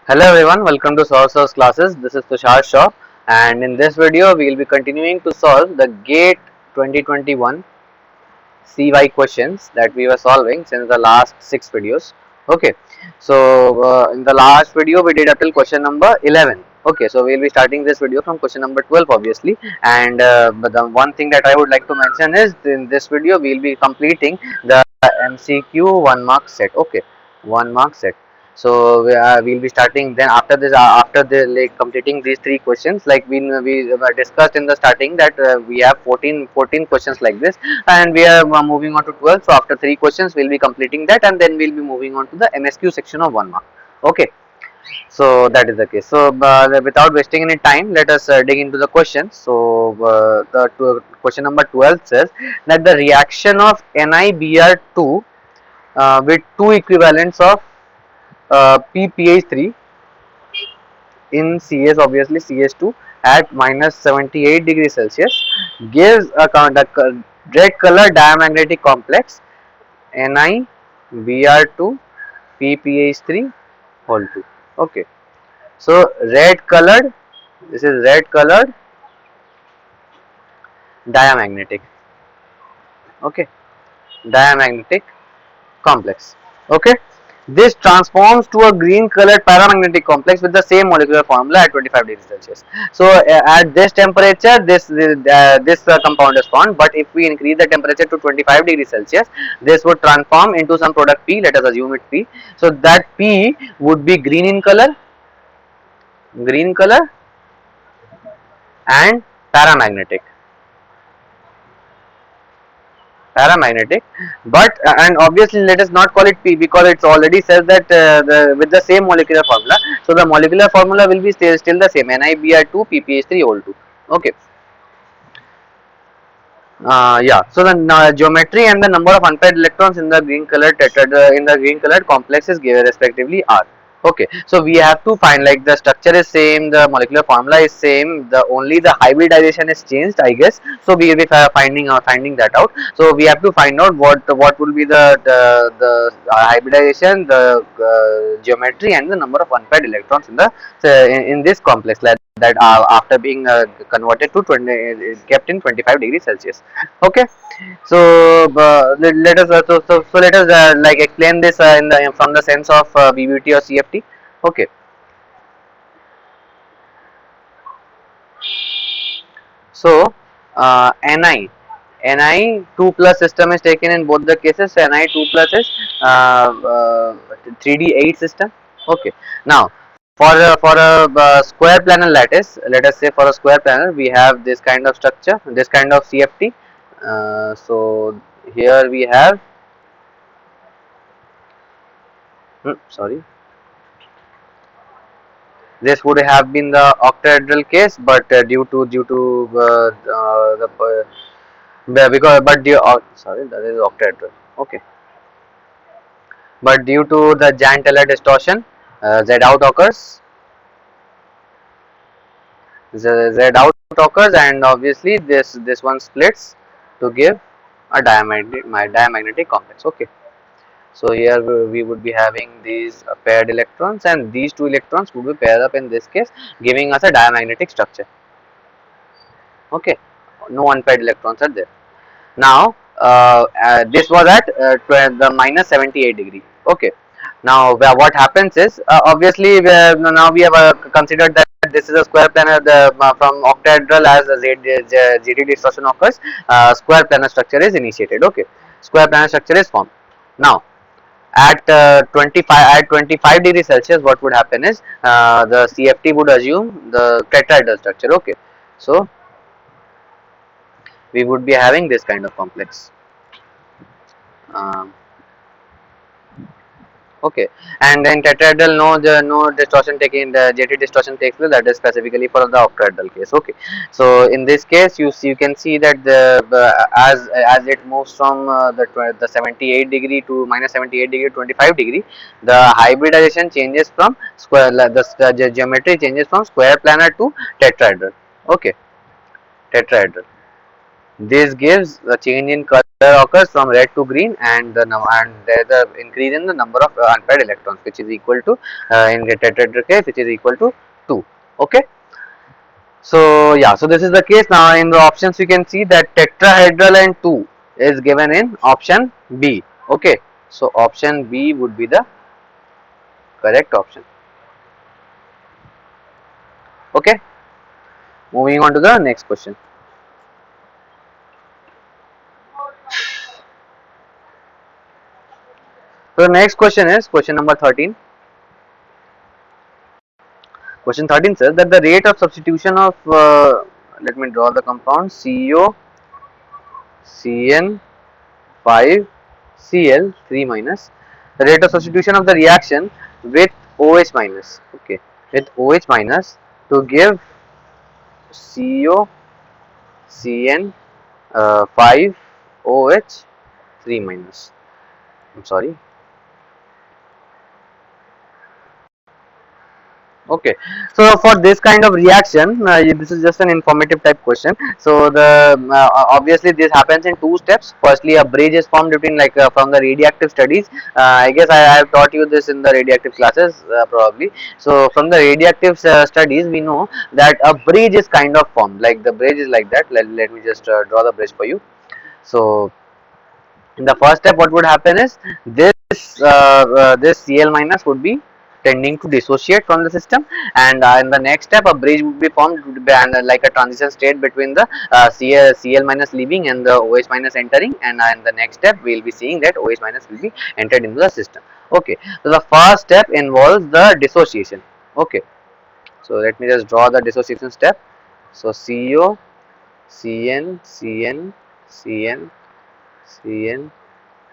Hello everyone, welcome to Source classes. This is Tushar Shah, and in this video we will be continuing to solve the GATE 2021 CY questions that we were solving since the last 6 videos. Okay, so in the last video we did up till question number 11. Okay, so we will be starting this video from question number 12 obviously, and but the one thing that I would like to mention is in this video we will be completing the MCQ 1 mark set. Okay, 1 mark set. So we'll be starting then after this, after the like completing these three questions, like we discussed in the starting that we have 14 questions like this, and we are moving on to 12. So after three questions we'll be completing that, and then we'll be moving on to the MSQ section of 1 mark. Okay, so that is the case. So without wasting any time, let us dig into the questions. So the question number 12 says that the reaction of NiBr2 with two equivalents of PPH3 in CS, obviously CS2, at minus 78 degrees Celsius gives a red color diamagnetic complex NiBr2 PPH3 whole 2. Okay, so red colored, this is red colored diamagnetic. Okay, diamagnetic complex. Okay, this transforms to a green colored paramagnetic complex with the same molecular formula at 25 degrees Celsius. So at this temperature this compound is formed, but if we increase the temperature to 25 degrees Celsius, this would transform into some product P. Let us assume it P. So that P would be green in color, green color and paramagnetic, paramagnetic. But and obviously let us not call it P, because it already says that with the same molecular formula, so the molecular formula will be still the same, NiBr2 PPH3 whole 2. Okay, yeah, so the geometry and the number of unpaired electrons in the green colored in the green colored complex is given respectively R. Okay, so we have to find, like, the structure is same, the molecular formula is same, the only the hybridization is changed, I guess. So we will be finding that out. So we have to find out what will be the hybridization, the geometry and the number of unpaired electrons in the in this complex, like that after being converted to 20, kept in 25 degrees Celsius. Okay, so let us let us like explain this in the from the sense of BBT or CFT. Okay, so Ni 2 plus system is taken in both the cases. So Ni 2 plus is 3D8 system. Okay, now for a square planar lattice, let us say for a square planar we have this kind of structure, this kind of CFT. So here we have sorry, this would have been the octahedral case, but due to because but due sorry, that is octahedral. Okay, but due to the Jahn-Teller distortion, Z out occurs. Z out occurs, and obviously this one splits to give a diamagnetic complex. Okay, so here we would be having these paired electrons, and these two electrons would be paired up in this case, giving us a diamagnetic structure. Okay, no unpaired electrons are there. Now this was at the minus 78 degree. Okay, now what happens is obviously now we have considered that this is a square planar, from octahedral as a ZT distortion occurs, square planar structure is initiated. Okay, square planar structure is formed. Now at 25 degrees Celsius, what would happen is the CFT would assume the tetrahedral structure. Okay, so we would be having this kind of complex. Um, okay, and then tetrahedral, no distortion taking, the JT distortion takes place, that is specifically for the octahedral case. Okay, so in this case you can see that as it moves from the 78 degree to minus 78 degree to 25 degree, the hybridization changes from square, the geometry changes from square planar to tetrahedral. Okay, tetrahedral. This gives the change in color occurs from red to green, and there is the increase in the number of unpaired electrons, which is equal to in tetrahedral case, which is equal to 2. Okay. So yeah, so this is the case. Now in the options you can see that tetrahedral and 2 is given in option B. Okay. So option B would be the correct option. Okay. Moving on to the next question. So the next question is question number 13. Question 13 says that the rate of substitution of let me draw the compound CO CN5 Cl3 minus, the rate of substitution of the reaction with OH minus, okay, with OH minus to give CO CN5 OH 3 minus. I'm sorry. Okay, so for this kind of reaction, this is just an informative type question. So the obviously this happens in two steps. Firstly, a bridge is formed between, like from the radioactive studies. I guess I have taught you this in the radioactive classes probably. So from the radioactive studies, we know that a bridge is kind of formed. Like the bridge is like that. Let me just draw the bridge for you. So in the first step, what would happen is this Cl minus would be tending to dissociate from the system, and in the next step a bridge would be formed, and like a transition state between the Cl minus leaving and the OH minus entering, and in the next step we will be seeing that OH minus will be entered into the system. Okay, so the first step involves the dissociation. Okay, so let me just draw the dissociation step. So CO Cn Cn Cn Cn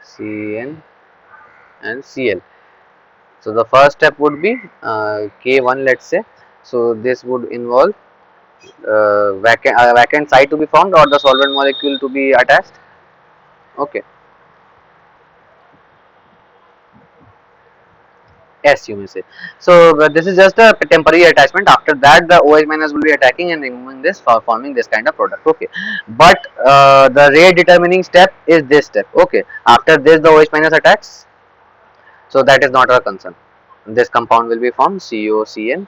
Cn and Cl. So the first step would be K1, let's say. So this would involve vacant site to be formed or the solvent molecule to be attached. Okay, S you may say. So this is just a temporary attachment. After that, the OH minus will be attacking and removing this for forming this kind of product. Okay, but the rate determining step is this step. Okay, after this the OH minus attacks. So that is not our concern. This compound will be formed COCN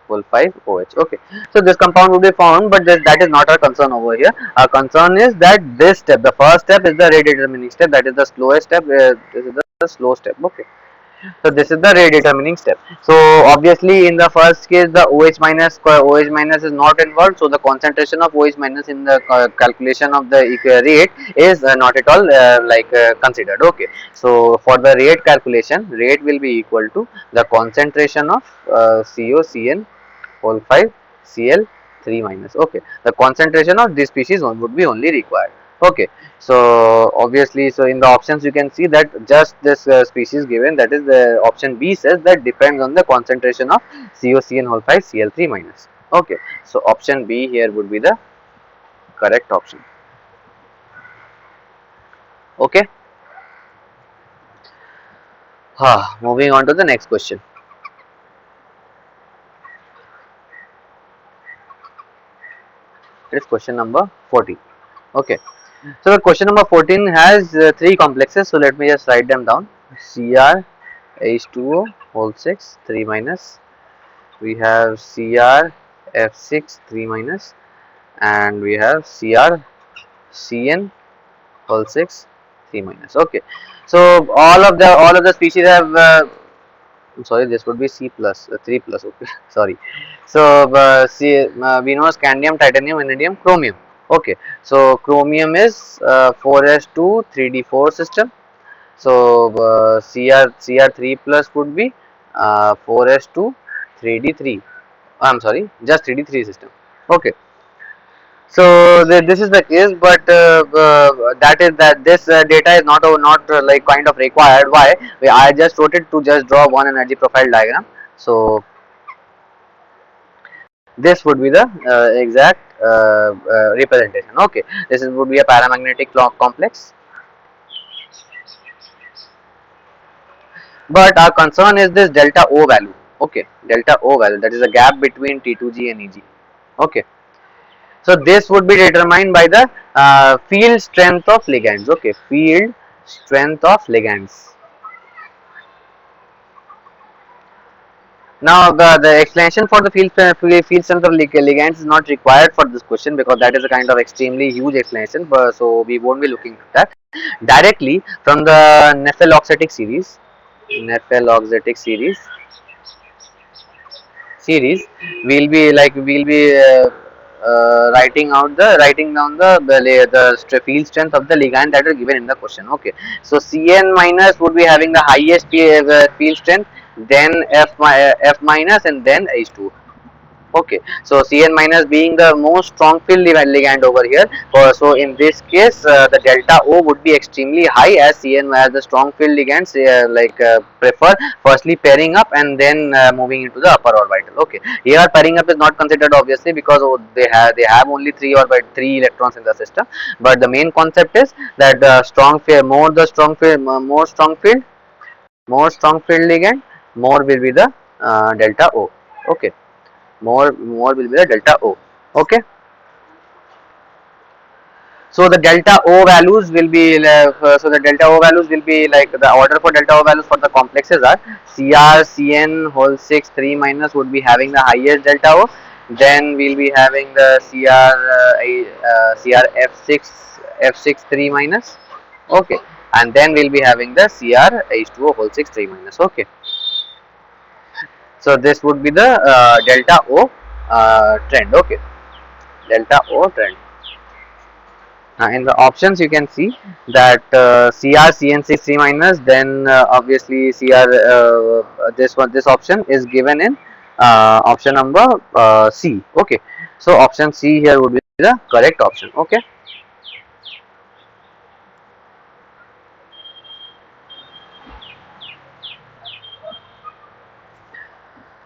whole 5 OH. Okay, so this compound will be formed, but that is not our concern over here. Our concern is that this step, the first step, is the rate determining step. That is the slowest step. This is the slow step. Okay, so this is the rate determining step. So obviously in the first case the OH minus is not involved, so the concentration of OH minus in the calculation of the rate is not at all considered. Okay, so for the rate calculation, rate will be equal to the concentration of COCN whole 5 Cl3 minus. Okay, the concentration of this species would be only required. Okay, so obviously, so in the options you can see that just this species given, that is the option B says that depends on the concentration of COCN whole 5 Cl3 minus. Okay, so option B here would be the correct option. Okay, moving on to the next question. It is question number 14. Okay, so the question number 14 has three complexes. So let me just write them down. Cr H2O whole 6 3 minus. We have Cr F6 3 minus, and we have Cr Cn whole 6 3 minus. Okay, so all of the species have I'm sorry, this would be C plus 3 plus. Okay, sorry. So we know scandium, titanium, vanadium, chromium. Okay, so chromium is 4s2 3d4 system. So Cr3 plus would be 4s2 3d3. I'm sorry, just 3d3 system. Okay, so this is the case, but that is that this data is not like kind of required. Why? I just wrote it to just draw one energy profile diagram. So this would be the exact representation. Okay, would be a paramagnetic clock complex. But our concern is this delta O value. Okay, delta O value, that is the gap between T2G and EG. Okay, So this would be determined by the field strength of ligands. Okay, field strength of ligands. Now the explanation for the field strength of ligands is not required for this question because that is a kind of extremely huge explanation. But so we won't be looking at that directly from the nepheloxetic series. Nepheloxetic series we'll be writing down the field strength of the ligand that is given in the question. Okay, so Cn minus would be having the highest field strength, then F minus, and then H2. Okay, so Cn minus being the most strong field ligand over here. So in this case, the delta O would be extremely high, as Cn as the strong field ligands prefer firstly pairing up and then moving into the upper orbital. Okay, here pairing up is not considered obviously because they have only three electrons in the system. But the main concept is that the strong field, more strong field ligand, more will be the delta O. Okay, more will be the delta O. Okay, so the delta O values will be like the order for delta O values for the complexes are Cr Cn whole 6 3 minus would be having the highest delta O. Then we'll be having the Cr F6 3 minus. Okay, and then we'll be having the Cr H2O whole 6 3 minus. Okay, so this would be the delta O trend. Okay, delta O trend. In the options you can see that Cr Cn6 C minus, then obviously Cr this option is given in option number C. Okay, so option C here would be the correct option. Okay,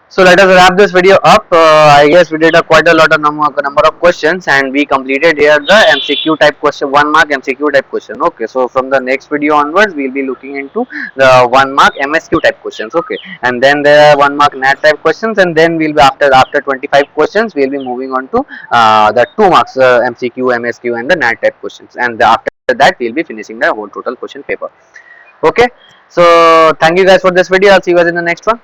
so let us wrap this video up. I guess we did quite a lot of number of questions, and we completed here the MCQ type question, 1 mark MCQ type question. Okay, so from the next video onwards, we'll be looking into the 1 mark MSQ type questions. Okay, and then there are 1 mark NAT type questions, and then we'll be after 25 questions, we'll be moving on to the 2 marks MCQ, MSQ, and the NAT type questions, and after that we'll be finishing the whole total question paper. Okay, so thank you guys for this video. I'll see you guys in the next one.